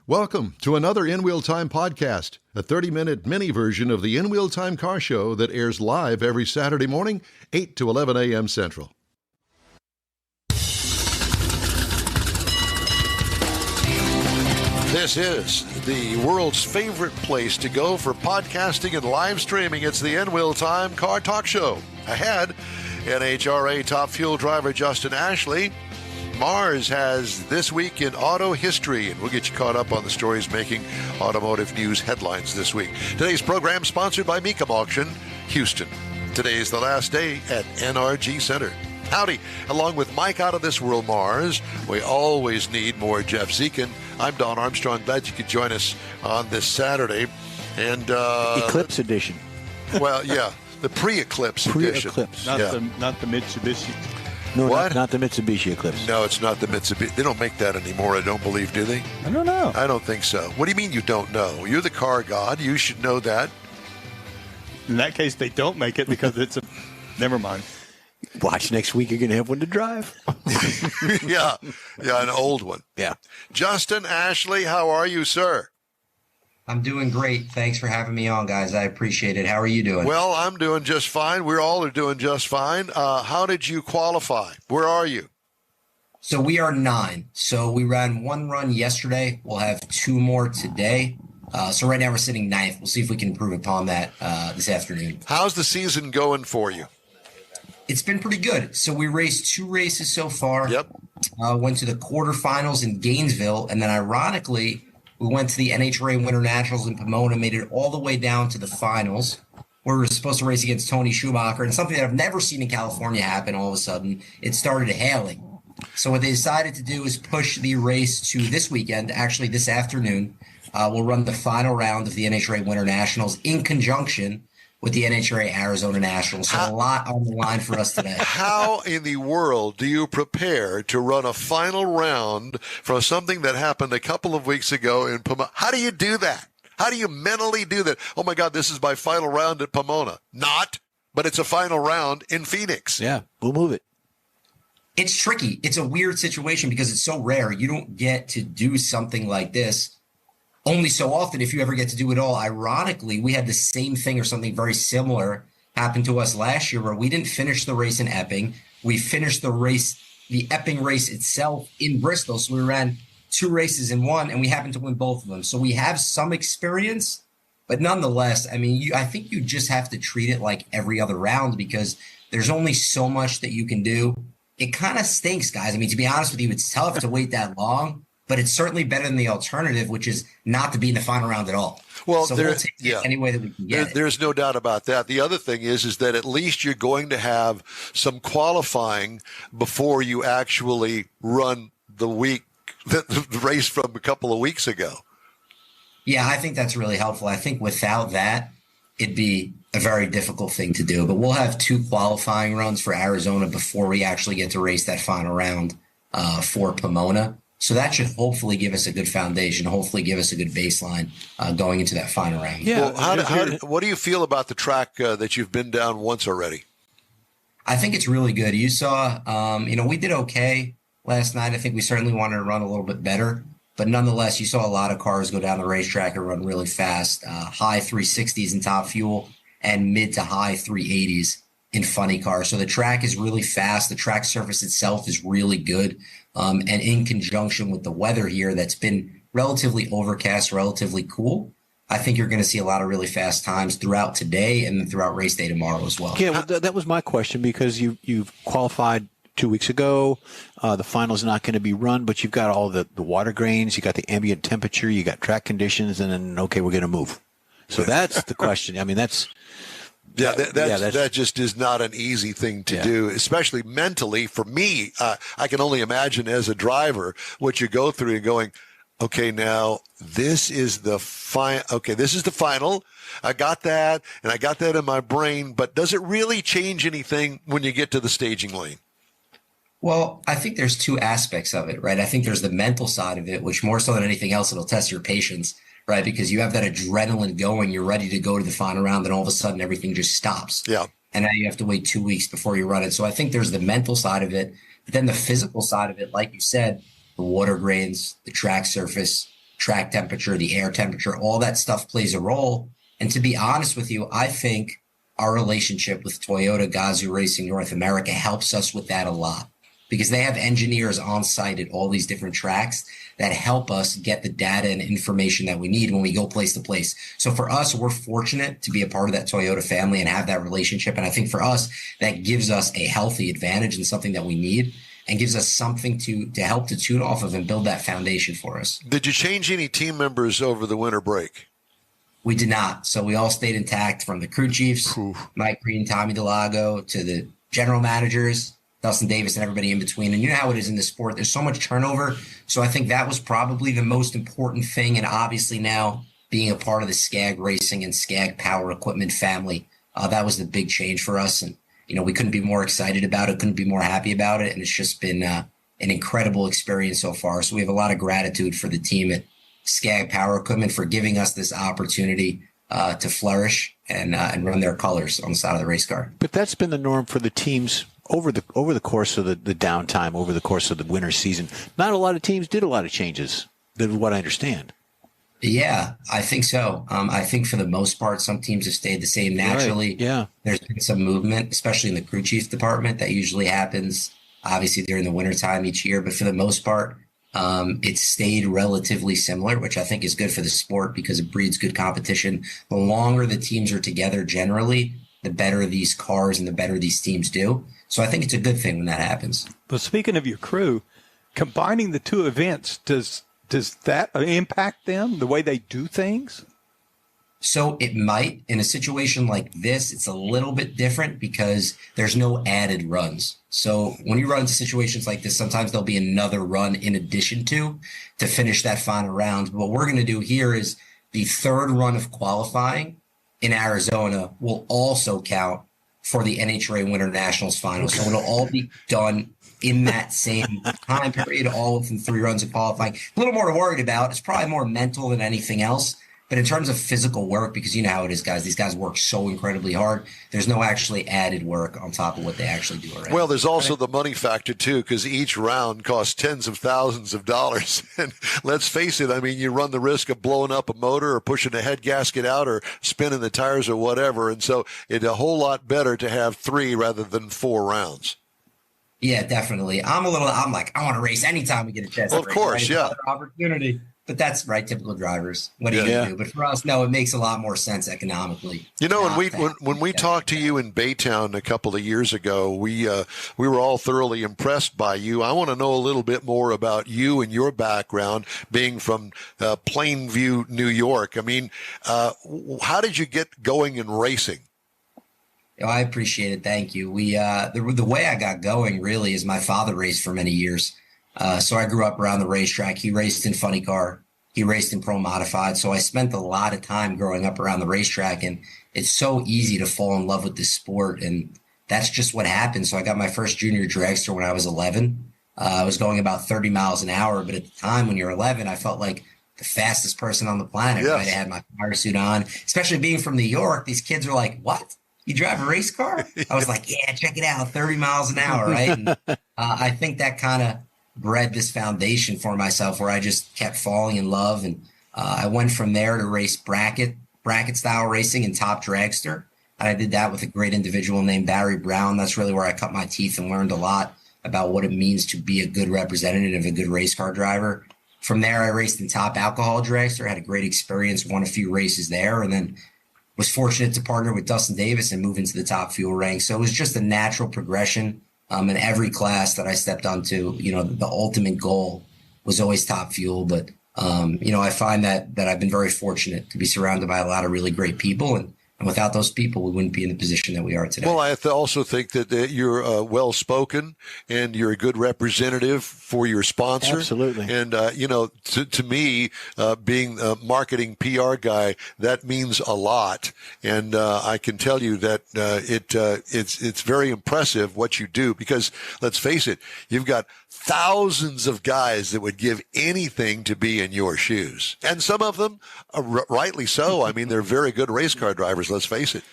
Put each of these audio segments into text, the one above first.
Welcome to another In Wheel Time podcast, a 30-minute mini version of the In Wheel Time car show that airs live every Saturday morning, 8 to 11 a.m. Central. This is the world's favorite place to go for podcasting and live streaming. It's the In Wheel Time Car Talk Show. Ahead, NHRA top fuel driver Justin Ashley. Mars has This Week in Auto History, and we'll get you caught up on the stories making automotive news headlines this week. Today's program sponsored by Mecum Auction, Houston. Today is the last day at NRG Center. Howdy. Along with Mike out of this world, Mars, we always need more Jeff Zekin. I'm Don Armstrong. Glad you could join us on this Saturday. And Eclipse edition. Well, yeah, the pre-Eclipse edition. Pre-Eclipse. Not the Mitsubishi. No, what? Not the Mitsubishi Eclipse. No, it's not the Mitsubishi. They don't make that anymore, I don't believe, do they? I don't know. I don't think so. What do you mean you don't know? You're the car god. You should know that. In that case, they don't make it because it's a... Never mind. Watch next week. You're going to have one to drive. Yeah, an old one. Yeah. Justin Ashley, how are you, sir? I'm doing great. Thanks for having me on, guys. I appreciate it. How are you doing? Well, I'm doing just fine. We all are doing just fine. How did you qualify? Where are you? So we are 9. So we ran one run yesterday. We'll have 2 more today. So right now we're sitting 9th. We'll see if we can improve upon that this afternoon. How's the season going for you? It's been pretty good. So we raced 2 races so far. Yep. Went to the quarterfinals in Gainesville. And then ironically, we went to the NHRA Winter Nationals in Pomona, made it all the way down to the finals, where we were supposed to race against Tony Schumacher. And something that I've never seen in California happen all of a sudden, it started hailing. So what they decided to do is push the race to this weekend, actually this afternoon. We'll run the final round of the NHRA Winter Nationals in conjunction with the NHRA Arizona Nationals. So a lot on the line for us today. How in the world do you prepare to run a final round from something that happened a couple of weeks ago in Pomona? How do you do that? How do you mentally do that? Oh, my God, this is my final round at Pomona. Not, but it's a final round in Phoenix. Yeah, we'll move it. It's tricky. It's a weird situation because it's so rare. You don't get to do something like this only so often, if you ever get to do it all. Ironically, we had the same thing or something very similar happen to us last year where we didn't finish the race in Epping. We finished the race, the Epping race itself in Bristol. So we ran 2 races in one, and we happened to win both of them. So we have some experience, but nonetheless, I mean, I think you just have to treat it like every other round because there's only so much that you can do. It kind of stinks, guys. I mean, to be honest with you, it's tough to wait that long. But it's certainly better than the alternative, which is not to be in the final round at all. Well, so we'll take it any way that we can get it. There's no doubt about that. The other thing is that at least you're going to have some qualifying before you actually run the race from a couple of weeks ago. Yeah, I think that's really helpful. I think without that, it'd be a very difficult thing to do. But we'll have 2 qualifying runs for Arizona before we actually get to race that final round for Pomona. So that should hopefully give us a good foundation, hopefully give us a good baseline going into that final round. Yeah. Well, what do you feel about the track that you've been down once already? I think it's really good. You saw, we did okay last night. I think we certainly wanted to run a little bit better. But nonetheless, you saw a lot of cars go down the racetrack and run really fast, high 360s in top fuel and mid to high 380s in funny cars. So the track is really fast. The track surface itself is really good. And in conjunction with the weather here that's been relatively overcast, relatively cool, I think you're going to see a lot of really fast times throughout today and then throughout race day tomorrow as well. Yeah, well, that was my question because you've qualified 2 weeks ago. The final's not going to be run, but you've got all the water grains, you got the ambient temperature, you got track conditions, and then, okay, we're going to move. So that's the question. I mean, that's... that just is not an easy thing to do, especially mentally. For me, I can only imagine as a driver what you go through and going, okay, now this is the this is the final. I got that, and I got that in my brain. But does it really change anything when you get to the staging lane? Well, I think there's 2 aspects of it, right? I think there's the mental side of it, which more so than anything else, it'll test your patience. Right, because you have that adrenaline going, you're ready to go to the final round, and all of a sudden everything just stops. Yeah. And now you have to wait 2 weeks before you run it. So I think there's the mental side of it. But then the physical side of it, like you said, the water grains, the track surface, track temperature, the air temperature, all that stuff plays a role. And to be honest with you, I think our relationship with Toyota Gazoo Racing North America helps us with that a lot, because they have engineers on site at all these different tracks that help us get the data and information that we need when we go place to place. So for us, we're fortunate to be a part of that Toyota family and have that relationship. And I think for us, that gives us a healthy advantage and something that we need, and gives us something to help to tune off of and build that foundation for us. Did you change any team members over the winter break? We did not. So we all stayed intact, from the crew chiefs, Mike Green, Tommy DeLago, to the general managers, Dustin Davis, and everybody in between. And you know how it is in this sport. There's so much turnover. So I think that was probably the most important thing. And obviously now being a part of the Skag Racing and Skag Power Equipment family, that was the big change for us. And, you know, we couldn't be more excited about it, couldn't be more happy about it. And it's just been an incredible experience so far. So we have a lot of gratitude for the team at Skag Power Equipment for giving us this opportunity to flourish and run their colors on the side of the race car. But that's been the norm for the teams over the course of the downtime, over the course of the winter season. Not a lot of teams did a lot of changes, than what I understand. Yeah, I think so. I think for the most part, some teams have stayed the same naturally. Right. Yeah. There's been some movement, especially in the crew chief department. That usually happens, obviously, during the wintertime each year. But for the most part, it's stayed relatively similar, which I think is good for the sport because it breeds good competition. The longer the teams are together, generally, the better these cars and the better these teams do. So I think it's a good thing when that happens. But speaking of your crew, combining the two events, does that impact them, the way they do things? So it might. In a situation like this, it's a little bit different because there's no added runs. So when you run into situations like this, sometimes there'll be another run in addition to finish that final round. What we're going to do here is the third run of qualifying in Arizona will also count for the NHRA Winter Nationals final. So it'll all be done in that same time period, all within 3 runs of qualifying. A little more to worry about. It's probably more mental than anything else. But in terms of physical work, because you know how it is, guys, these guys work so incredibly hard. There's no actually added work on top of what they actually do already. Well, there's also the money factor, too, because each round costs tens of thousands of dollars. And let's face it, I mean, you run the risk of blowing up a motor or pushing the head gasket out or spinning the tires or whatever. And so it's a whole lot better to have 3 rather than 4 rounds. Yeah, definitely. I'm like, I want to race anytime we get a chance. Well, of course, yeah. Opportunity. But that's right, typical drivers. What are you going to do? But for us, no, it makes a lot more sense economically. You know, when we talked to you in Baytown a couple of years ago, we were all thoroughly impressed by you. I want to know a little bit more about you and your background, being from Plainview, New York. I mean, how did you get going in racing? Oh, I appreciate it. Thank you. The way I got going really is my father raced for many years. So I grew up around the racetrack. He raced in funny car. He raced in pro modified. So I spent a lot of time growing up around the racetrack, and it's so easy to fall in love with this sport. And that's just what happened. So I got my first junior dragster when I was 11. I was going about 30 miles an hour. But at the time when you're 11, I felt like the fastest person on the planet. Yes. Right? I had my fire suit on, especially being from New York. These kids are like, what? You drive a race car? I was like, yeah, check it out. 30 miles an hour. Right. And I think that kind of bred this foundation for myself where I just kept falling in love. And I went from there to race bracket style racing in top dragster. And I did that with a great individual named Barry Brown. That's really where I cut my teeth and learned a lot about what it means to be a good representative, a good race car driver. From there, I raced in top alcohol dragster, had a great experience, won a few races there, and then was fortunate to partner with Dustin Davis and move into the top fuel ranks. So it was just a natural progression. In every class that I stepped onto, you know, the ultimate goal was always top fuel. But, you know, I find that I've been very fortunate to be surrounded by a lot of really great people. And without those people, we wouldn't be in the position that we are today. Well, I also think that you're well-spoken and you're a good representative for your sponsor. Absolutely. And, you know, to me, being a marketing PR guy, that means a lot. And I can tell you that it's very impressive what you do because, let's face it, you've got thousands of guys that would give anything to be in your shoes. And some of them, rightly so. I mean, they're very good race car drivers, let's face it.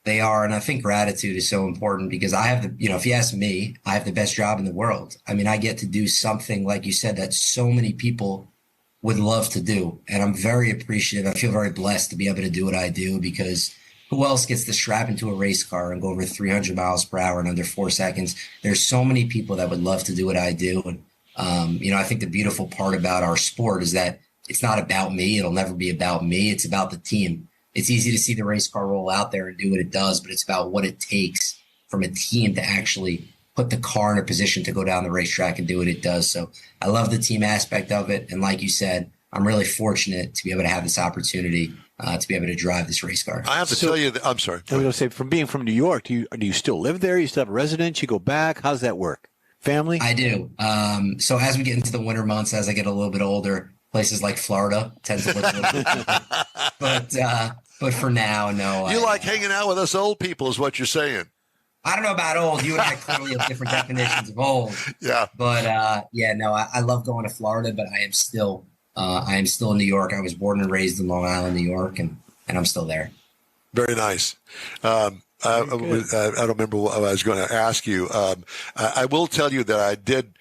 They are. And I think gratitude is so important because I have if you ask me, I have the best job in the world. I mean, I get to do something, like you said, that so many people would love to do. And I'm very appreciative. I feel very blessed to be able to do what I do, because who else gets to strap into a race car and go over 300 miles per hour in under 4 seconds? There's so many people that would love to do what I do. And, I think the beautiful part about our sport is that it's not about me. It'll never be about me. It's about the team. It's easy to see the race car roll out there and do what it does, but it's about what it takes from a team to actually put the car in a position to go down the racetrack and do what it does. So I love the team aspect of it. And like you said, I'm really fortunate to be able to have this opportunity to be able to drive this race car. I have to tell you, I'm sorry. I was going to say, from being from New York, do you still live there? You still have a residence? You go back? How's that work? Family? I do. So as we get into the winter months, as I get a little bit older, places like Florida tends to look a little bit different. But for now, no. You like hanging out with us old people is what you're saying. I don't know about old. You and I clearly have different definitions of old. Yeah. But I love going to Florida, but I am still in New York. I was born and raised in Long Island, New York, and I'm still there. Very nice. I don't remember what I was going to ask you. I will tell you that I did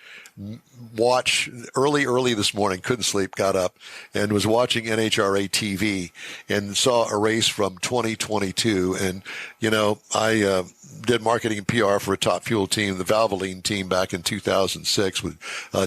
watch early this morning, couldn't sleep, got up and was watching NHRA TV and saw a race from 2022. And, I did marketing and PR for a Top Fuel team, the Valvoline team, back in 2006 with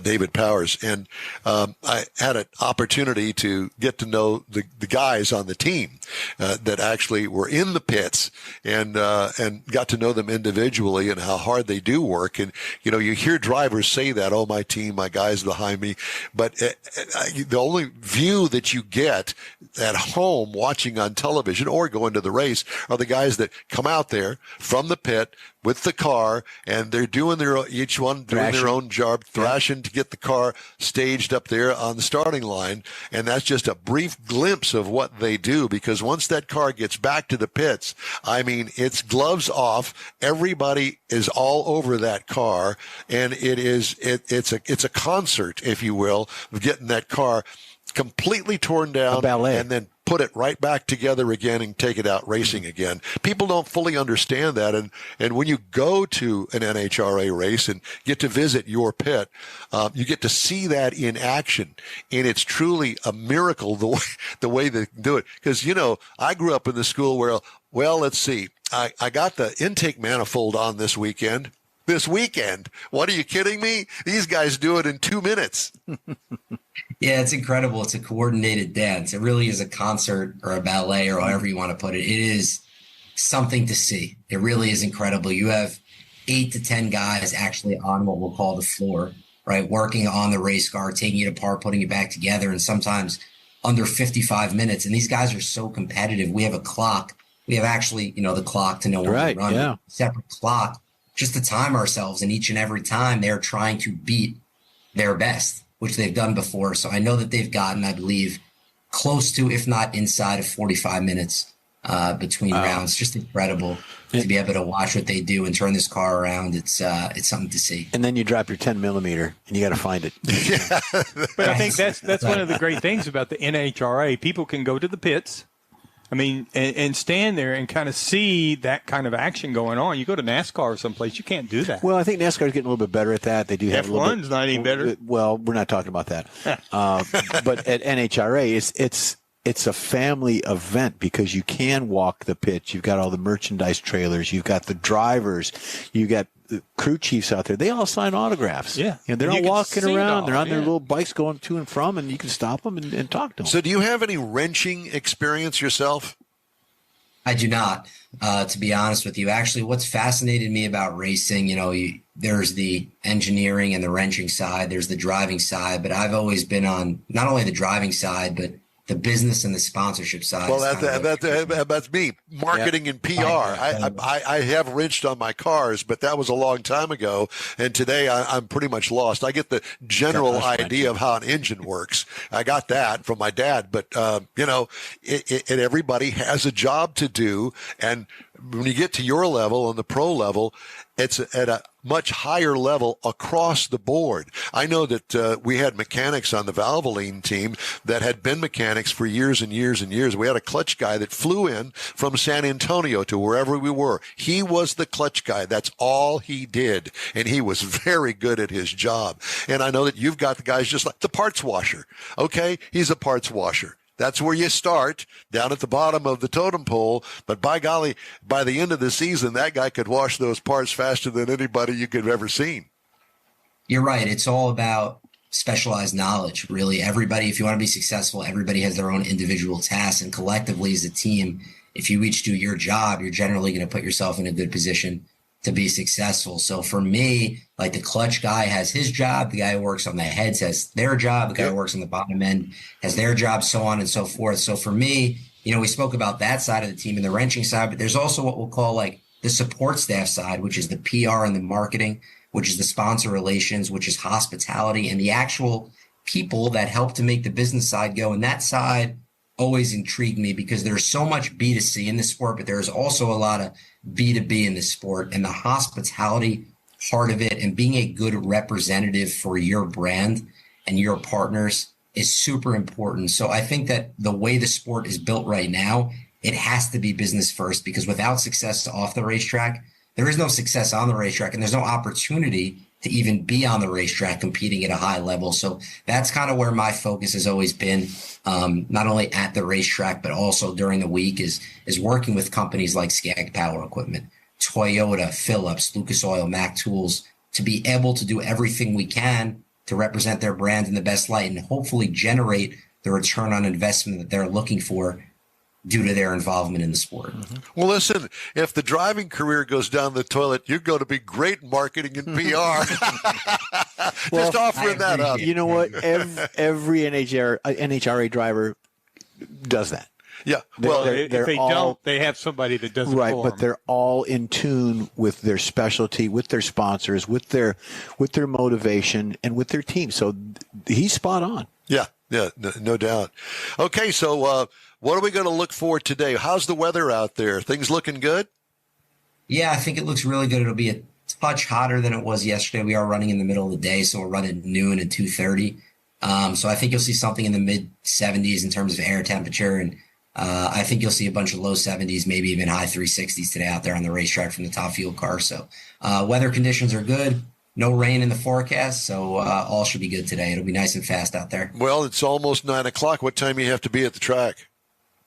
David Powers. And I had an opportunity to get to know the guys on the team that actually were in the pits and got to know them individually and how hard they do work. And, you hear drivers say that, oh, my team, my guys behind me. But the only view that you get at home watching on television or going to the race are the guys that come out there from the pit with the car, and they're doing each one doing their own job, thrashing to get the car staged up there on the starting line. And that's just a brief glimpse of what they do, because once that car gets back to the pits, I mean, it's gloves off. Everybody is all over that car, and it's a concert, if you will, of getting that car completely torn down and then put it right back together again and take it out racing again. People don't fully understand that. And when you go to an NHRA race and get to visit your pit, you get to see that in action. And it's truly a miracle the way they do it. Because, I grew up in the school where, well, let's see, I got the intake manifold on this weekend. What, are you kidding me? These guys do it in 2 minutes. Yeah, it's incredible. It's a coordinated dance. It really is a concert or a ballet or however you want to put it. It is something to see. It really is incredible. You have 8 to 10 guys actually on what we'll call the floor, right? Working on the race car, taking it apart, putting it back together, and sometimes under 55 minutes. And these guys are so competitive. We have a clock. We have actually, the clock to know when to run. Yeah. Separate clock just to time ourselves. And each and every time they're trying to beat their best, which they've done before. So I know that they've gotten, I believe, close to, if not inside of 45 minutes between rounds. Just incredible to be able to watch what they do and turn this car around. It's something to see. And then you drop your 10 millimeter and you got to find it. Yeah. But I think that's one of the great things about the NHRA. People can go to the pits, and stand there and kind of see that kind of action going on. You go to NASCAR or someplace, you can't do that. Well, I think NASCAR is getting a little bit better at that. They do have F1's not any better. Well, we're not talking about that. But at NHRA, it's a family event because you can walk the pitch. You've got all the merchandise trailers. You've got the drivers. You got the crew chiefs out there. They all sign autographs. Yeah. They're all walking around. They're on their little bikes going to and from, and you can stop them and talk to them. So do you have any wrenching experience yourself? I do not, to be honest with you. Actually, what's fascinated me about racing, there's the engineering and the wrenching side. There's the driving side. But I've always been on not only the driving side, but the business and the sponsorship side. Well, that's me. Marketing and PR. I have wrenched on my cars, but that was a long time ago. And today I'm pretty much lost. I get the general idea of how an engine works. I got that from my dad, but everybody has a job to do. And when you get to your level, on the pro level, it's at a much higher level across the board. I know that we had mechanics on the Valvoline team that had been mechanics for years and years and years. We had a clutch guy that flew in from San Antonio to wherever we were. He was the clutch guy. That's all he did. And he was very good at his job. And I know that you've got the guys just like the parts washer. Okay, he's a parts washer. That's where you start, down at the bottom of the totem pole. But by golly, by the end of the season, that guy could wash those parts faster than anybody you could have ever seen. You're right. It's all about specialized knowledge, really. Everybody, if you want to be successful, everybody has their own individual tasks. And collectively as a team, if you each do your job, you're generally going to put yourself in a good position to be successful. So for me, like the clutch guy has his job, the guy who works on the heads has their job, the guy who works on the bottom end has their job, so on and so forth. So for me, we spoke about that side of the team and the wrenching side, but there's also what we'll call like the support staff side, which is the PR and the marketing, which is the sponsor relations, which is hospitality, and the actual people that help to make the business side go. And that side always intrigued me because there's so much B2C in the sport, but there's also a lot of B2B in the sport, and the hospitality part of it and being a good representative for your brand and your partners is super important. So I think that the way the sport is built right now, it has to be business first, because without success off the racetrack, there is no success on the racetrack, and there's no opportunity to even be on the racetrack competing at a high level. So that's kind of where my focus has always been, not only at the racetrack, but also during the week is working with companies like Skag Power Equipment, Toyota, Phillips, Lucas Oil, Mac Tools, to be able to do everything we can to represent their brand in the best light and hopefully generate the return on investment that they're looking for due to their involvement in the sport. Mm-hmm. Well, listen, if the driving career goes down the toilet, you're going to be great in marketing and PR. Just offering that up. You know what? Every NHRA driver does that. Yeah. Well, if they don't, they have somebody that does it right, for but them. they're all in tune with their specialty, with their sponsors, with their motivation, and with their team. So he's spot on. Yeah, no doubt. Okay, so what are we going to look for today? How's the weather out there? Things looking good? Yeah, I think it looks really good. It'll be a touch hotter than it was yesterday. We are running in the middle of the day, so we're running noon and 2:30. So I think you'll see something in the mid 70s in terms of air temperature, and I think you'll see a bunch of low 70s, maybe even high 360s today out there on the racetrack from the top fuel car. So weather conditions are good. No rain in the forecast, so all should be good today. It'll be nice and fast out there. Well, it's almost 9 o'clock. What time do you have to be at the track?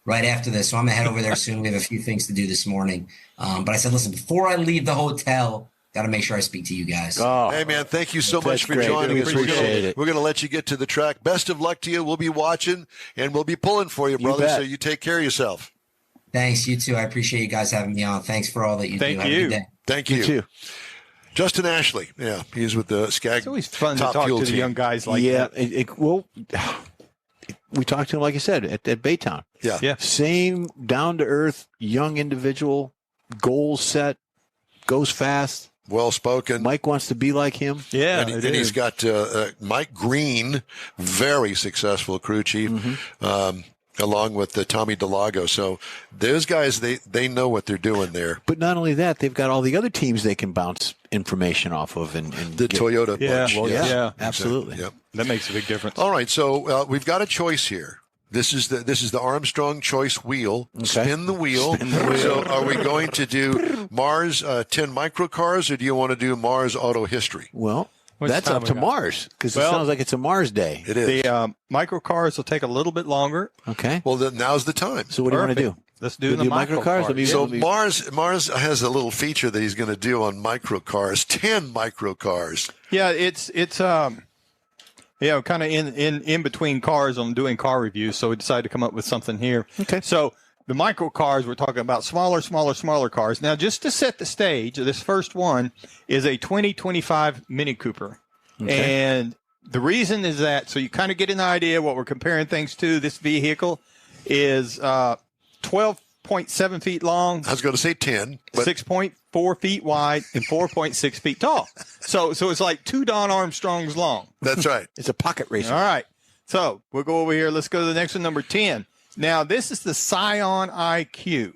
Right after this. So I'm going to head over there soon. We have a few things to do this morning. But I said, listen, before I leave the hotel, got to make sure I speak to you guys. Oh, hey, man, thank you so much for great. joining us. Appreciate it. We're going to let you get to the track. Best of luck to you. We'll be watching, and we'll be pulling for you, brother, bet. so you take care of yourself. Thanks. You too. I appreciate you guys having me on. Thanks for all that you do. Have a good day. Thank you. You too. Justin Ashley. Yeah, he's with the Skag. It's always fun to Top talk Fuel to the team. young guys like Yeah, that. we talked to him, like I said, at Baytown. Yeah. Same down-to-earth, young individual, goals set, goes fast. Well spoken. Mike wants to be like him. Yeah, And he's got Mike Green, very successful crew chief, along with Tommy Delago. So those guys, they know what they're doing there. But not only that, they've got all the other teams they can bounce information off of. And The Toyota Yeah, bunch. well, yes. yeah. absolutely. Yep. That makes a big difference. All right, so we've got a choice here. This is the Armstrong choice wheel. Okay. Spin the wheel. So are we going to do Mars 10 microcars, or do you want to do Mars auto history? Well, What's that's time up we to got? Mars, because it Well, sounds like it's a Mars day. It is. The microcars will take a little bit longer. Okay. Well, then now's the time. So what do you want to do? Perfect. Let's do We the microcars. Let me- So let me- Mars has a little feature that he's going to do on microcars, 10 microcars. Yeah, it's kind of in between cars. I'm doing car reviews, so we decided to come up with something here. Okay. So the micro cars, we're talking about smaller cars. Now, just to set the stage, this first one is a 2025 Mini Cooper, and the reason is that so you kind of get an idea what we're comparing things to. This vehicle is 12.7 feet long. I was going to say 10, but 6.4 feet wide and 4.6 feet tall. So it's like 2 Don Armstrongs long. that's right. It's a pocket racer. All right. So we'll go over here. Let's go to the next one, number 10. Now, this is the Scion IQ.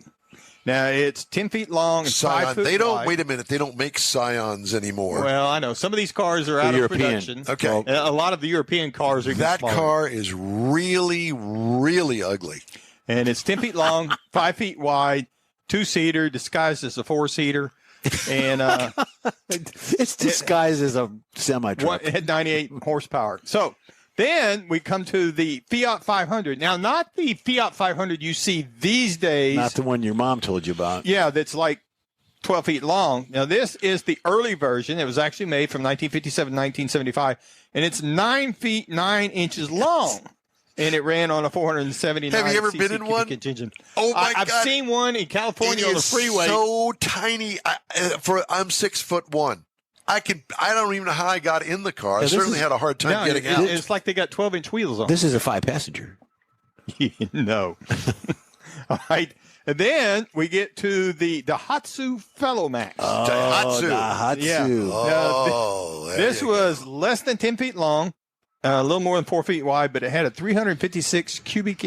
Now, it's 10 feet long and 5 Scion. foot They don't. wide. Wait a minute. They don't make Scions anymore. Well, I know. Some of these cars are out of European. production. Okay. And a lot of the European cars are even that smaller. car is really, really ugly. And it's 10 feet long, 5 feet wide, 2-seater, disguised as a 4-seater. And It's disguised as a semi-truck. it had 98 horsepower. So then we come to the Fiat 500. Now, not the Fiat 500 you see these days. Not the one your mom told you about. Yeah, that's like 12 feet long. Now, this is the early version. It was actually made from 1957 1975, and it's 9 feet 9 inches long. And it ran on a 479 Have you ever been in cubic one? inch engine. Oh my I've God. seen one in California It on the is freeway. so tiny. I'm 6'1". I don't even know how I got in the car. I this certainly is- had a hard time No, getting out. it's like they got 12-inch wheels on. This is a 5-passenger. No. All right. And then we get to the Hatsu Fellow Max. Daihatsu. Daihatsu. Yeah. Oh, there This you go. was less than 10 feet long, a little more than 4 feet wide, but it had a 356 cubic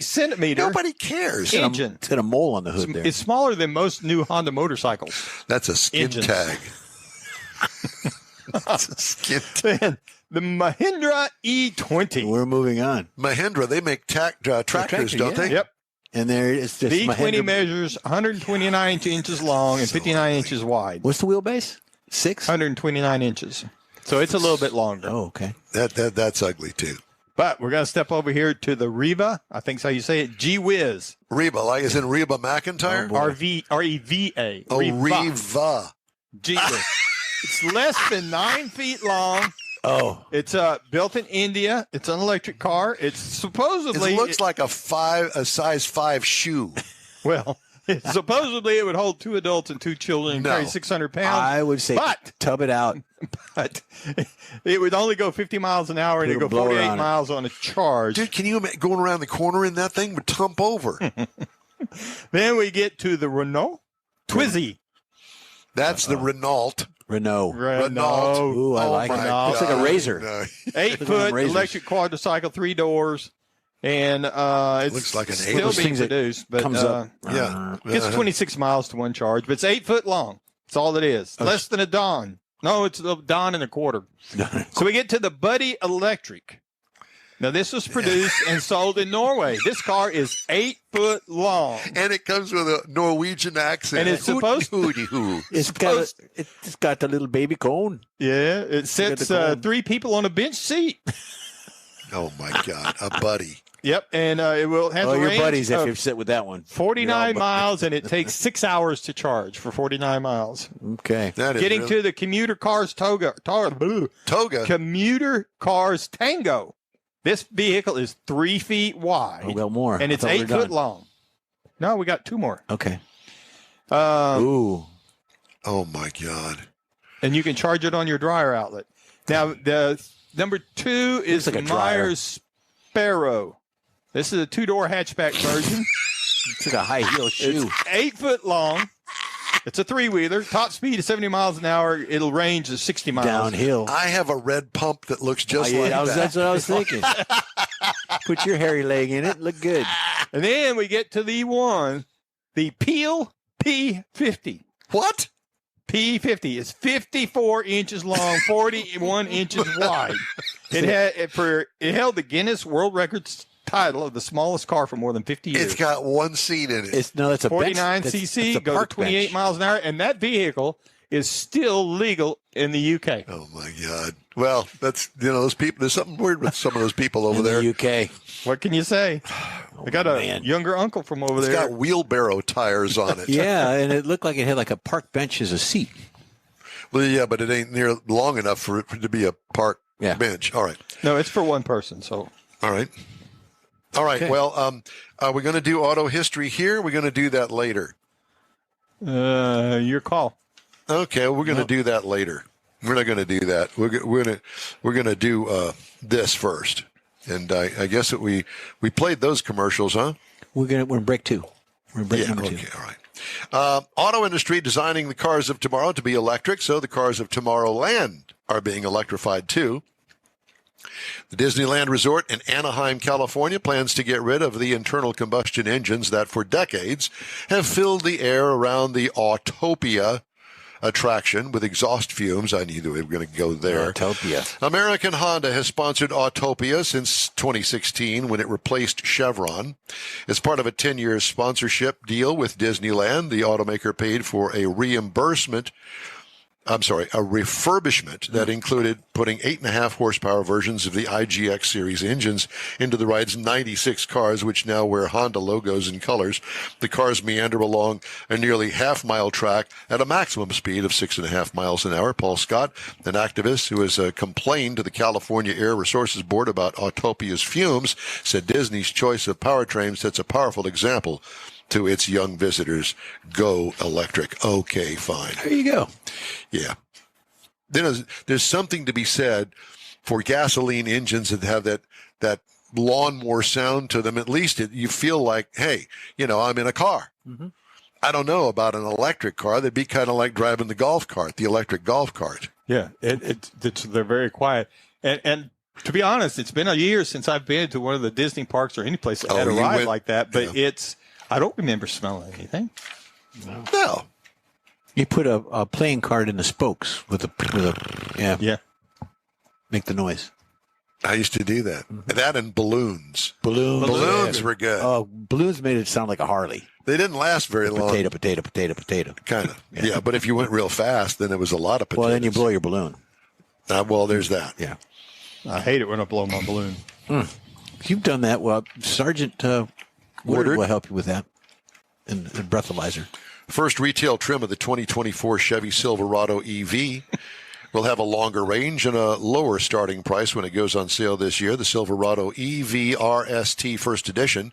centimeter Nobody cares. engine. It's got a mole on the hood there. It's smaller than most new Honda motorcycles. That's a skin Engines. tag. That's a skin tag. Then the Mahindra E20. We're moving on. Mahindra, they make tractors, tractor, don't yeah. they? Yep. And there it's just The E20 Mahindra- measures 129 inches long and 59 inches wide. What's the wheelbase? 6? 129 inches. So it's a little bit longer. Oh, okay. That's ugly too. But we're going to step over here to the Reva. I think that's how you say it. G-Wiz. Reba, like is in Reba McIntyre? R-E-V-A. Oh, Reva. G-Wiz. It's less than 9 feet long. Oh. It's built in India. It's an electric car. It's supposedly It looks like a size 5 shoe. well, supposedly it would hold 2 adults and 2 children and No. carry 600 pounds. I would say but tub it out. but it would only go 50 miles an hour and Put it'd a go blower 48 on it. miles on a charge. Dude, can you imagine going around the corner in that thing would tump over? Then we get to the Renault Twizy. That's the Renault. Renault. Renault. Ooh, I Oh like it. my Looks like a God. razor. No. 8-foot razors. electric quadricycle, 3 doors, and it's Looks like an still Those being things that produced, but Comes up. Yeah. gets 26 miles to one charge, but it's 8 foot long. That's all it is. Less than a Dawn. No, it's a Dawn and a quarter. So we get to the Buddy Electric. Now, this was produced and sold in Norway. This car is 8 foot long. And it comes with a Norwegian accent. And it's supposed to. Hooty-hoo. It's got the little baby cone. Yeah, it sits the cone. 3 people on a bench seat. Oh my God, a buddy. Yep, and it will have Oh, a your range buddies if of you sit with that one. 49 miles, and it takes 6 hours to charge for 49 miles. Okay. That is Getting really- to the commuter cars Toga. commuter cars Tango. This vehicle is 3 feet wide. Oh, we got more. And I it's thought we 8 were foot done. long. No, we got 2 more. Okay. Um, Ooh. Oh my God. and you can charge it on your dryer outlet. Now, the number 2 is Looks like the a dryer. Myers Sparrow. This is a 2-door hatchback version. It's like a high heel shoe. It's 8 foot long. It's a 3-wheeler. Top speed is 70 miles an hour. It'll range to 60 miles. Downhill. I have a red pump that looks just Yeah, like that. that's what I was thinking. Put your hairy leg in it. Look good. And then we get to the one, the Peel P50. What? P50 is 54 inches long, 41 inches wide. It held the Guinness World Records title of the smallest car for more than 50 years. It's got one seat in it. That's a 49 bench. cc, that's a goes to park 28 bench. miles an hour, and that vehicle is still legal in the UK. Oh my God. Well, that's those people. There's something weird with some of those people over In there. the UK. What can you say? I got a man. younger uncle from over It's there. got wheelbarrow tires on it. Yeah, and it looked like it had like a park bench as a seat. Well, yeah, but it ain't near long enough for it to be a park Yeah. bench. All right. No, it's for one person. So All right. All right. Okay. Well, we're going to do auto history here. We're going to do that later. your call. Okay, we're going to do that later. We're not going to do that. We're going to do this first. And I guess that we played those commercials, huh? We're in break 2. We're in break number 2. Okay, all right. Auto industry designing the cars of tomorrow to be electric, so the cars of tomorrowland are being electrified too. The Disneyland Resort in Anaheim, California plans to get rid of the internal combustion engines that for decades have filled the air around the Autopia attraction with exhaust fumes. I knew that we were going to go there. Autopia. American Honda has sponsored Autopia since 2016 when it replaced Chevron. As part of a 10-year sponsorship deal with Disneyland, the automaker paid for a refurbishment that included putting 8.5 horsepower versions of the IGX series engines into the ride's 96 cars, which now wear Honda logos and colors. The cars meander along a nearly half-mile track at a maximum speed of 6.5 miles an hour. Paul Scott, an activist who has complained to the California Air Resources Board about Autopia's fumes, said Disney's choice of powertrain sets a powerful example to its young visitors. Go electric. Okay, fine. There you go. Yeah. Then there's something to be said for gasoline engines that have that lawnmower sound to them. At least you feel like, hey, I'm in a car. Mm-hmm. I don't know about an electric car. That'd be kind of like driving the golf cart, the electric golf cart. Yeah, they're very quiet. And to be honest, it's been a year since I've been to one of the Disney parks or any place that had a ride like that. But I don't remember smelling anything. No. You put a playing card in the spokes with a make the noise. I used to do that. Mm-hmm. That and balloons. Balloons were good. Oh, balloons made it sound like a Harley. They didn't last very long. Potato. Kind of. Yeah, but if you went real fast, then there was a lot of potatoes. Well, then you blow your balloon. Well, there's that. Yeah. I hate it when I blow my balloon. You've done that. Well, Sergeant Woodard will help you with that. And the breathalyzer. First retail trim of the 2024 Chevy Silverado EV will have a longer range and a lower starting price when it goes on sale this year. The Silverado EV RST First Edition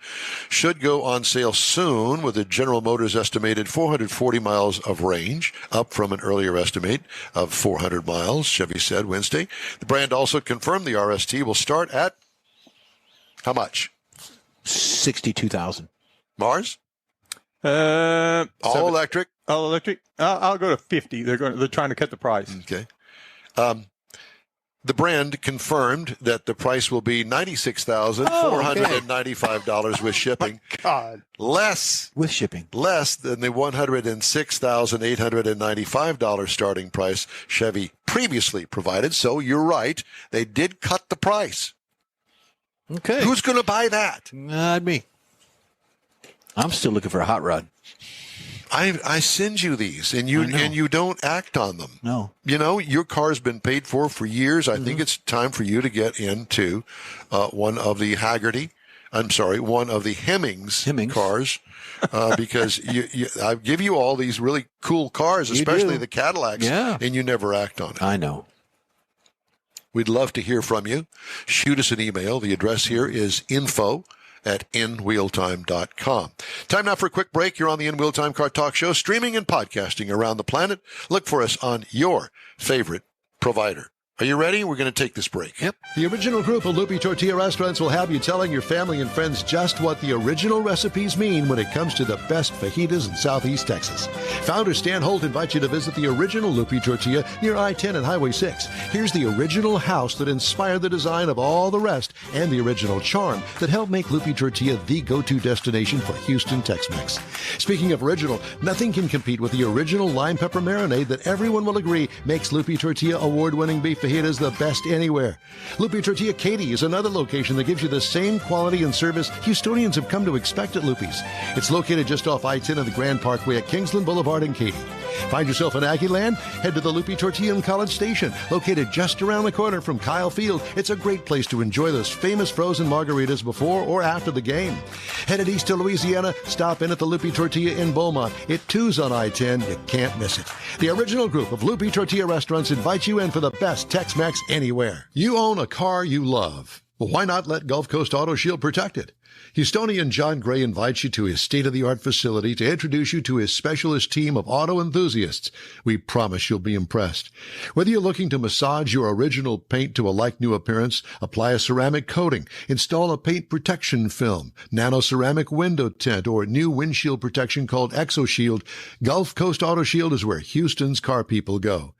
should go on sale soon with the General Motors estimated 440 miles of range, up from an earlier estimate of 400 miles, Chevy said Wednesday. The brand also confirmed the RST will start at how much? $62,000. Mars? All electric. All electric. I'll go to 50. They're trying to cut the price. Okay. The brand confirmed that the price will be $96,495 with shipping. Oh, God. Less with shipping. Less than the $106,895 starting price Chevy previously provided. So you're right. They did cut the price. Okay. Who's going to buy that? Not me. I'm still looking for a hot rod. I send you these, and you don't act on them. No. Your car's been paid for years. I think it's time for you to get into one of the Hemmings cars, because I give you all these really cool cars, especially the Cadillacs, and you never act on it. I know. We'd love to hear from you. Shoot us an email. The address here is info@inwheeltime.com. Time now for a quick break. You're on the In Wheel Time Car Talk Show, streaming and podcasting around the planet. Look for us on your favorite provider. Are you ready? We're going to take this break. Yep. The original group of Loopy Tortilla restaurants will have you telling your family and friends just what the original recipes mean when it comes to the best fajitas in Southeast Texas. Founder Stan Holt invites you to visit the original Loopy Tortilla near I-10 and Highway 6. Here's the original house that inspired the design of all the rest and the original charm that helped make Loopy Tortilla the go-to destination for Houston Tex-Mex. Speaking of original, nothing can compete with the original lime pepper marinade that everyone will agree makes Loopy Tortilla award-winning beef fajitas the best anywhere. Loopy Tortilla Katy is another location that gives you the same quality and service Houstonians have come to expect at Loopy's. It's located just off I-10 and the Grand Parkway at Kingsland Boulevard in Katy. Find yourself in Aggie Land? Head to the Loopy Tortilla in College Station, located just around the corner from Kyle Field. It's a great place to enjoy those famous frozen margaritas before or after the game. Headed east to Louisiana, stop in at the Loopy Tortilla in Beaumont. It too's on I-10. You can't miss it. The original group of Loopy Tortilla restaurants invites you in for the best Tex-Mex anywhere. You own a car you love. Well, why not let Gulf Coast Auto Shield protect it? Houstonian John Gray invites you to his state-of-the-art facility to introduce you to his specialist team of auto enthusiasts. We promise you'll be impressed. Whether you're looking to massage your original paint to a like-new appearance, apply a ceramic coating, install a paint protection film, nano-ceramic window tint, or new windshield protection called ExoShield, Gulf Coast Auto Shield is where Houston's car people go.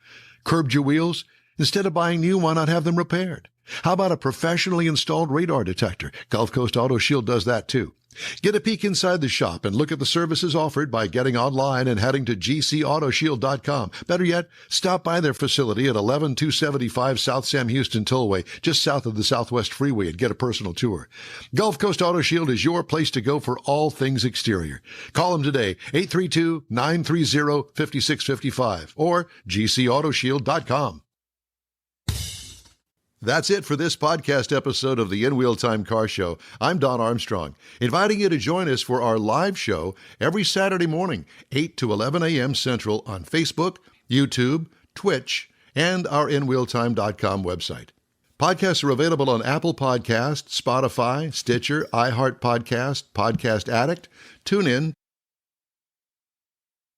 Curbed your wheels? Instead of buying new, why not have them repaired? How about a professionally installed radar detector? Gulf Coast Auto Shield does that too. Get a peek inside the shop and look at the services offered by getting online and heading to gcautoshield.com. Better yet, stop by their facility at 11275 South Sam Houston Tollway, just south of the Southwest Freeway, and get a personal tour. Gulf Coast Auto Shield is your place to go for all things exterior. Call them today, 832-930-5655 or gcautoshield.com. That's it for this podcast episode of the In Wheel Time Car Show. I'm Don Armstrong, inviting you to join us for our live show every Saturday morning, 8 to 11 a.m. Central on Facebook, YouTube, Twitch, and our InWheelTime.com website. Podcasts are available on Apple Podcasts, Spotify, Stitcher, iHeart Podcast, Podcast Addict, TuneIn,